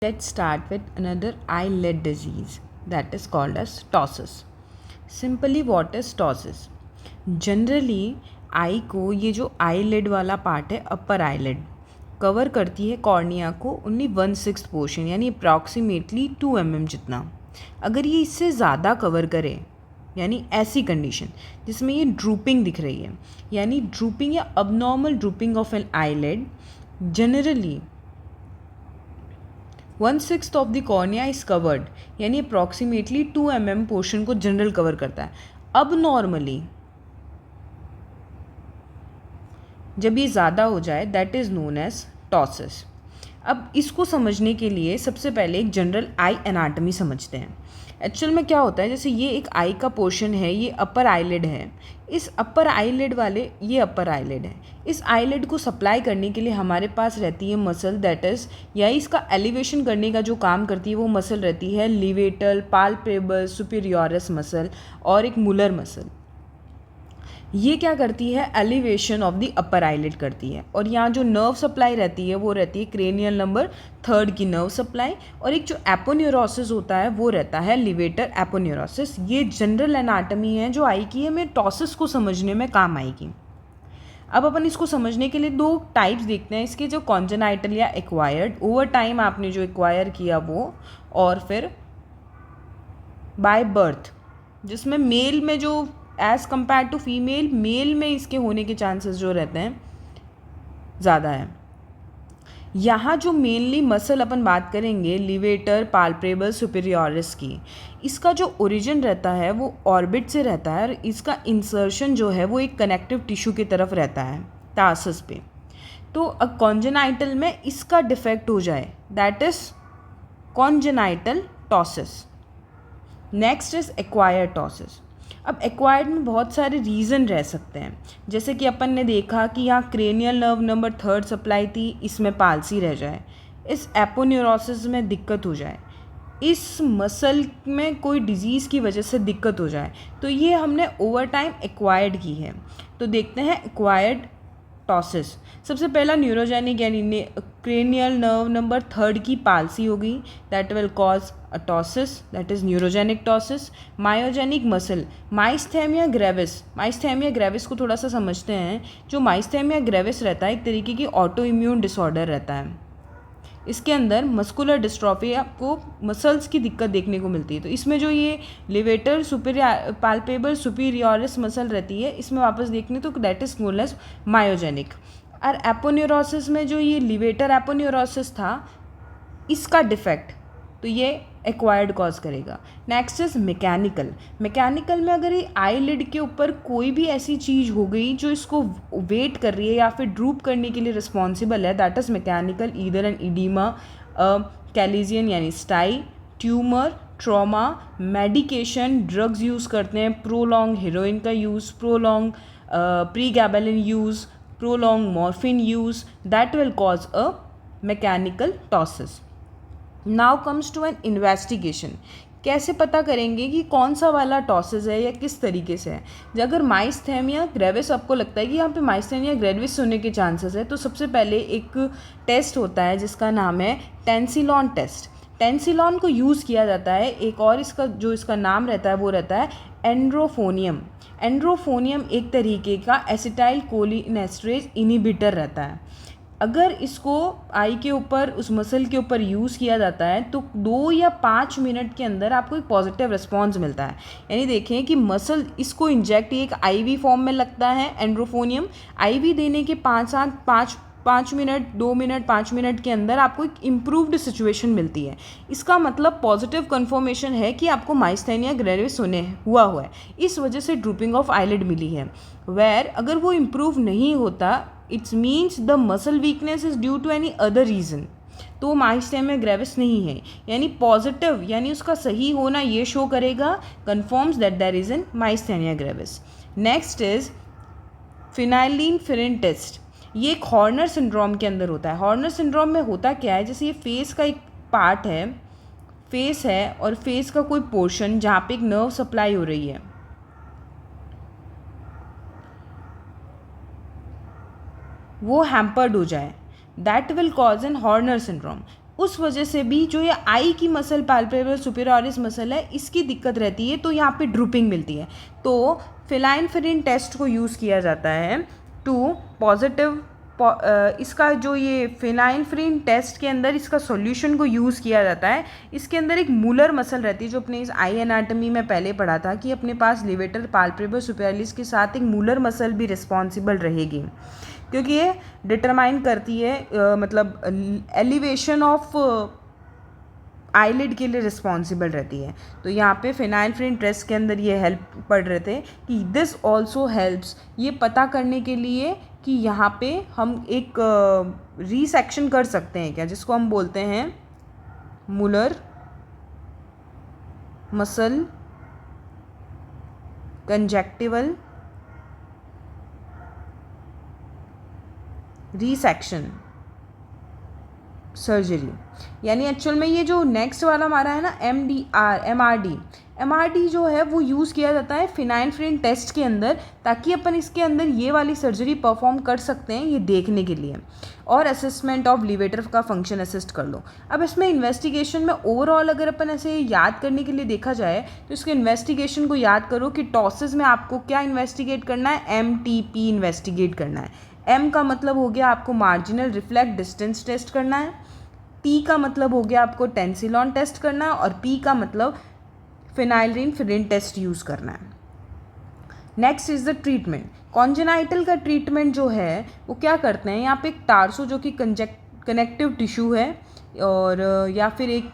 Let's start with another eyelid disease that is called as ptosis. Simply what is ptosis? Generally आई को ये जो eyelid वाला part है अपर eyelid cover करती है कॉर्निया को ओनली 1/6 पोर्शन यानी अप्रॉक्सीमेटली 2 mm जितना. अगर ये इससे ज़्यादा कवर करे यानी ऐसी कंडीशन जिसमें ये ड्रूपिंग दिख रही है यानी ड्रूपिंग या abnormal drooping of an eyelid, generally 1/6 of the cornea is covered यानी अप्रॉक्सीमेटली 2 mm पोर्शन को जनरल कवर करता है. अब नॉर्मली जब ये ज़्यादा हो जाए that is known as ptosis. अब इसको समझने के लिए सबसे पहले एक जनरल आई एनाटमी समझते हैं. एक्चुअल में क्या होता है, जैसे ये एक आई का पोर्शन है, ये अपर आईलिड है. इस अपर आईलिड वाले ये अपर आईलिड है. इस आईलिड को सप्लाई करने के लिए हमारे पास रहती है मसल दैट इज़ या इसका एलिवेशन करने का जो काम करती है वो मसल रहती है लिवेटल, पाल्पेबल, सुपीरियोरस मसल और एक मुलर मसल. ये क्या करती है, elevation of the upper eyelid करती है. और यहाँ जो नर्व सप्लाई रहती है वो रहती है क्रेनियल नंबर 3 की नर्व सप्लाई. और एक जो एपोन्यूरोसिस होता है वो रहता है लिवेटर एपोन्यूरोसिस. ये जनरल एनाटमी है जो आई की है, मैं टॉसिस को समझने में काम आएगी. अब अपन इसको समझने के लिए 2 टाइप्स देखते हैं इसके, जो कॉन्जेनाइटल या एक्वायर्ड, ओवर टाइम आपने जो एक्वायर किया वो, और फिर बाय बर्थ जिसमें मेल में जो as compared to female, male में इसके होने के चांसेस जो रहते हैं ज़्यादा है. यहाँ जो मेनली मसल अपन बात करेंगे लिवेटर, पाल्पेबल, सुपीरियोरिस की, इसका जो ओरिजिन रहता है वो ऑर्बिट से रहता है और इसका इंसर्शन जो है वो एक कनेक्टिव टिश्यू की तरफ रहता है टार्सस पे. तो कॉन्जेनाइटल में इसका डिफेक्ट हो जाए that is congenital ptosis. Next is acquired ptosis. अब एक्वायर्ड में बहुत सारे रीज़न रह सकते हैं, जैसे कि अपन ने देखा कि यहाँ क्रेनियल नर्व नंबर 3 सप्लाई थी, इसमें पाल्सी रह जाए, इस एपोन्यूरोसिस में दिक्कत हो जाए, इस मसल में कोई डिजीज़ की वजह से दिक्कत हो जाए, तो ये हमने ओवर टाइम एक्वायर्ड की है. तो देखते हैं एक्वायर्ड टॉसिस. सबसे पहला न्यूरोजेनिक यानी क्रेनियल नर्व नंबर 3 की पाल्सी होगी that will cause a ptosis, that is neurogenic ptosis. Myogenic muscle, myasthenia gravis. Myasthenia gravis को थोड़ा सा समझते हैं. जो माइस्थेमिया ग्रेविस रहता है एक तरीके की ऑटो इम्यून डिसऑर्डर रहता है. इसके अंदर मस्कुलर डिस्ट्रॉफी, आपको मसल्स की दिक्कत देखने को मिलती है. तो इसमें जो ये लिवेटर पाल्पेबल सुपीरियोरिस मसल रहती है, इसमें वापस देखने तो that is known as myogenic. और एपोन्यूरोसिस में जो ये लिवेटर एपोन्यूरोसिस था इसका डिफेक्ट, तो ये एक्वायर्ड कॉज करेगा. Next is mechanical. मैकेनिकल में अगर ये आईलिड के ऊपर कोई भी ऐसी चीज़ हो गई जो इसको वेट कर रही है या फिर ड्रूप करने के लिए रिस्पॉन्सिबल है, that is mechanical. Either an oedema, chalazion यानी stye, tumour, trauma, medication, drugs use करते हैं, प्रोलॉन्ग हेरोइन का use, prolong pregabalin use, prolong morphine use, that will cause a mechanical ptosis. Now comes to an investigation. कैसे पता करेंगे कि कौन सा वाला टॉसिस है या किस तरीके से है. अगर माइस्थेमिया ग्रेविस आपको लगता है कि यहाँ पे माइस्थेमिया ग्रेविस होने के चांसेस है, तो सबसे पहले एक टेस्ट होता है जिसका नाम है टेंसिलॉन टेस्ट. टेंसिलॉन को यूज़ किया जाता है. एक और इसका नाम रहता है वो रहता है एंड्रोफोनियम. एंड्रोफोनियम एक तरीके का एसिटाइल कोलिनेस्टरेज इनिबिटर रहता है. अगर इसको आई के ऊपर, उस मसल के ऊपर यूज़ किया जाता है तो 2 या 5 मिनट के अंदर आपको एक पॉजिटिव रिस्पॉन्स मिलता है. यानी देखें कि मसल इसको इंजेक्ट एक आईवी फॉर्म में लगता है एंड्रोफोनियम. आईवी देने के 5 मिनट, 2 मिनट, 5 मिनट के अंदर आपको एक इम्प्रूव्ड सिचुएशन मिलती है. इसका मतलब पॉजिटिव कन्फर्मेशन है कि आपको माइस्थेनिया ग्रेविस हुआ है. इस वजह से ड्रूपिंग ऑफ आईलिड मिली है. वेयर अगर वो इम्प्रूव नहीं होता, it's means the muscle weakness is due to any other reason, तो माइस्थेमिया ग्रेविस नहीं है. यानी पॉजिटिव यानी उसका सही होना ये शो करेगा, confirms that there is an myasthenia gravis. Next is phenylephrine test. ये एक हॉर्नर सिंड्रोम के अंदर होता है. हॉर्नर सिंड्रोम में होता क्या है, जैसे ये फेस का एक पार्ट है, फेस है और फेस का कोई पोर्शन जहाँ पे एक नर्व सप्लाई हो रही है, वो हैम्पर्ड हो जाए, that will cause an Horner syndrome. उस वजह से भी जो ये आई की मसल पाल्पेब्रल सुपेरियरिस मसल है इसकी दिक्कत रहती है, तो यहाँ पे ड्रूपिंग मिलती है। तो फिनाइल्फिरिन टेस्ट को यूज़ किया जाता है टू पॉजिटिव इसका जो ये फिनाइल्फिरिन टेस्ट के अंदर इसका सॉल्यूशन को यूज़ किया जाता है। इसके अंदर एक मूलर मसल रहती है, जो अपने इस आई एनाटमी में पहले पढ़ा था कि अपने पास लिवेटर पाल्पेब्रल सुपेरियरिस के साथ एक मूलर मसल भी रिस्पॉन्सिबल रहेगी, क्योंकि ये डिटरमाइन करती है मतलब एलिवेशन ऑफ आईलिड के लिए रिस्पॉन्सिबल रहती है। तो यहाँ पे फिनाइल्फिरिन टेस्ट के अंदर ये हेल्प पढ़ रहे थे कि दिस ऑल्सो हेल्प्स ये पता करने के लिए कि यहाँ पे हम एक रीसेक्शन कर सकते हैं क्या, जिसको हम बोलते हैं मूलर मसल कंजक्टिवल रीसेक्शन सर्जरी। यानी एक्चुअल में ये जो नेक्स्ट वाला हमारा है ना एमआरडी जो है वो यूज़ किया जाता है फिनाइल्फिरिन टेस्ट के अंदर, ताकि अपन इसके अंदर ये वाली सर्जरी परफॉर्म कर सकते हैं ये देखने के लिए, और असेसमेंट ऑफ लिवेटर का फंक्शन असिस्ट कर लो। अब इसमें इन्वेस्टिगेशन में ओवरऑल अगर अपन ऐसे याद करने के लिए देखा जाए तो इसके इन्वेस्टिगेशन को याद करो कि टॉसिस में आपको क्या इन्वेस्टिगेट करना है, MTP इन्वेस्टिगेट करना है। M का मतलब हो गया आपको मार्जिनल रिफ्लेक्ट डिस्टेंस टेस्ट करना है, T का मतलब हो गया आपको टेंसिलॉन टेस्ट करना है, और P का मतलब फिनाइल्फिरिन टेस्ट यूज़ करना है। Next is the treatment. Congenital का ट्रीटमेंट जो है वो क्या करते हैं, यहाँ पे एक टार्सो जो कि कनेक्टिव टिश्यू है और या फिर एक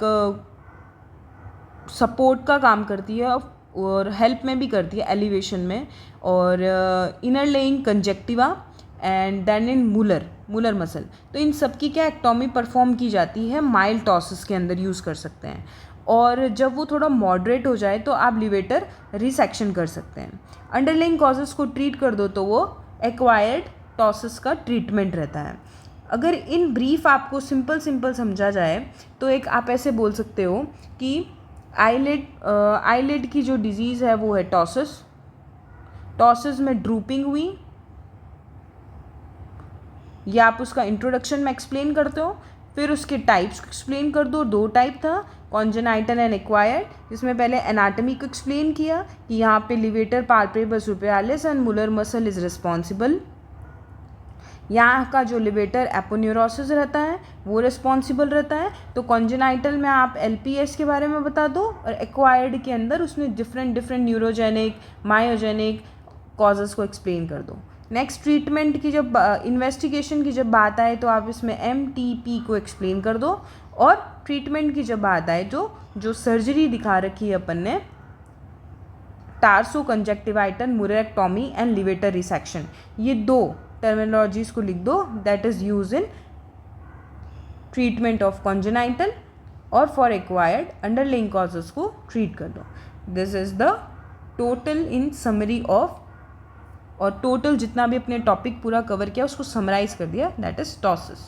सपोर्ट का काम करती है और हेल्प में भी करती है एलिवेशन में, और inner lying conjunctiva and then in Muller muscle. तो इन सब की क्या एक्टोमी परफॉर्म की जाती है माइल्ड टॉसिस के अंदर यूज़ कर सकते हैं, और जब वो थोड़ा मॉडरेट हो जाए तो आप लिवेटर रिसेक्शन कर सकते हैं। अंडरलाइंग कॉजेज़ को ट्रीट कर दो तो वो एक्वायर्ड टॉसिस का ट्रीटमेंट रहता है। अगर इन ब्रीफ आपको सिंपल समझा जाए तो एक आप ऐसे बोल सकते हो कि आईलिड की जो डिजीज़ है वो है टॉसिस में ड्रूपिंग हुई, या आप उसका इंट्रोडक्शन में एक्सप्लेन करते हो, फिर उसके टाइप्स को एक्सप्लेन कर दो। 2 टाइप था, कॉन्जेनाइटल एंड एक्वायर्ड, जिसमें पहले एनाटमी को एक्सप्लेन किया कि यहाँ पे levator palpebral superioris and Muller muscle is responsible. यहाँ का जो लिवेटर एपोन्यूरोसिस रहता है वो रिस्पॉन्सिबल रहता है। तो कॉन्जेनाइटल में आप LPS के बारे में बता दो, और एक्वायर्ड के अंदर उसमें डिफरेंट न्यूरोजेनिक मायोजेनिक कॉजेज़ को एक्सप्लेन कर दो। नेक्स्ट ट्रीटमेंट की जब इन्वेस्टिगेशन की जब बात आए तो आप इसमें MTP को एक्सप्लेन कर दो, और ट्रीटमेंट की जब बात आए जो सर्जरी दिखा रखी है अपन ने टार्सो कंजक्टिवाइटल मुरेक्टोमी एंड लिवेटर रिसेक्शन, ये 2 टर्मिनोलॉजीज को लिख दो that is use in treatment of congenital, और फॉर एक्वायर्ड अंडरलाइंग कॉजेज़ को ट्रीट कर दो। This is the total in summary of, और टोटल जितना भी अपने टॉपिक पूरा कवर किया उसको समराइज़ कर दिया, दैट इज़ टॉसिस।